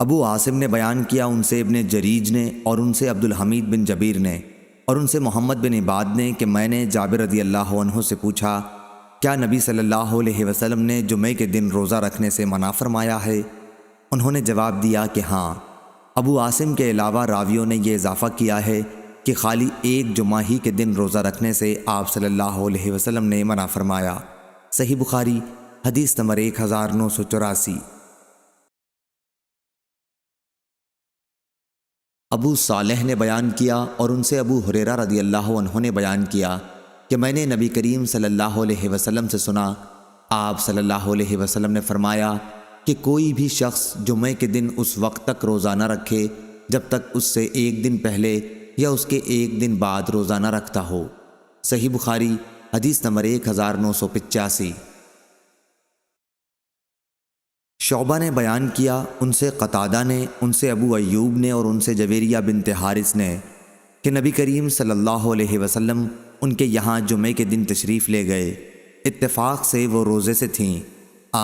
ابو عاصم نے بیان کیا ان سے ابن جریج نے اور ان سے عبدالحمید بن جبیر نے اور ان سے محمد بن عباد نے کہ میں نے جابر رضی اللہ عنہ سے پوچھا کیا نبی صلی اللہ علیہ وسلم نے جمعے کے دن روزہ رکھنے سے منع فرمایا ہے؟ انہوں نے جواب دیا کہ ہاں۔ ابو عاصم کے علاوہ راویوں نے یہ اضافہ کیا ہے کہ خالی ایک جمعہ ہی کے دن روزہ رکھنے سے آپ صلی اللہ علیہ وسلم نے منع فرمایا۔ صحیح بخاری حدیث نمبر 1984۔ ابو صالح نے بیان کیا اور ان سے ابو ہریرہ رضی اللہ عنہ نے بیان کیا کہ میں نے نبی کریم صلی اللہ علیہ وسلم سے سنا، آپ صلی اللہ علیہ وسلم نے فرمایا کہ کوئی بھی شخص جمعے کے دن اس وقت تک روزہ نہ رکھے جب تک اس سے ایک دن پہلے یا اس کے ایک دن بعد روزہ نہ رکھتا ہو۔ صحیح بخاری حدیث نمبر 1985۔ شعبہ نے بیان کیا ان سے قتادہ نے، ان سے ابو ایوب نے اور ان سے جویریہ بنت حارث نے کہ نبی کریم صلی اللہ علیہ وسلم ان کے یہاں جمعے کے دن تشریف لے گئے۔ اتفاق سے وہ روزے سے تھیں۔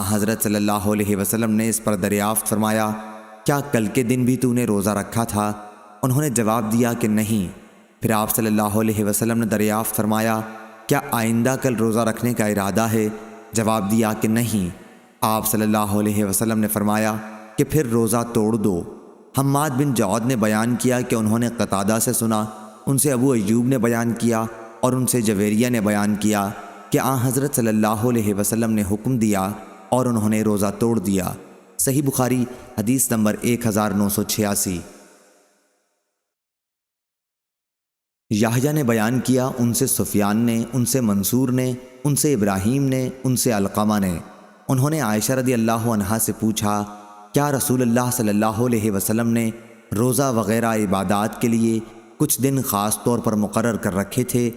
حضرت صلی اللہ علیہ وسلم نے اس پر دریافت فرمایا کیا کل کے دن بھی تو نے روزہ رکھا تھا؟ انہوں نے جواب دیا کہ نہیں۔ پھر آپ صلی اللہ علیہ وسلم نے دریافت فرمایا کیا آئندہ کل روزہ رکھنے کا ارادہ ہے؟ جواب دیا کہ نہیں۔ آپ صلی اللہ علیہ وسلم نے فرمایا کہ پھر روزہ توڑ دو۔ حماد بن جعد نے بیان کیا کہ انہوں نے قتادہ سے سنا، ان سے ابو ایوب نے بیان کیا اور ان سے جویریہ نے بیان کیا کہ حضرت صلی اللہ علیہ وسلم نے حکم دیا اور انہوں نے روزہ توڑ دیا۔ صحیح بخاری حدیث نمبر 1986۔ یحییٰ نے بیان کیا ان سے سفیان نے، ان سے منصور نے، ان سے ابراہیم نے، ان سے علقمہ نے، انہوں نے عائشہ رضی اللہ عنہا سے پوچھا کیا رسول اللہ صلی اللہ علیہ وسلم نے روزہ وغیرہ عبادات کے لیے کچھ دن خاص طور پر مقرر کر رکھے تھے؟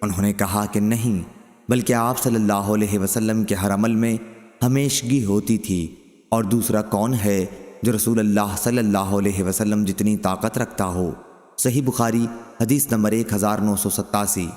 انہوں نے کہا کہ نہیں، بلکہ آپ صلی اللہ علیہ وسلم کے ہر عمل میں ہمیشگی ہوتی تھی، اور دوسرا کون ہے جو رسول اللہ صلی اللہ علیہ وسلم جتنی طاقت رکھتا ہو؟ صحیح بخاری حدیث نمبر 1987۔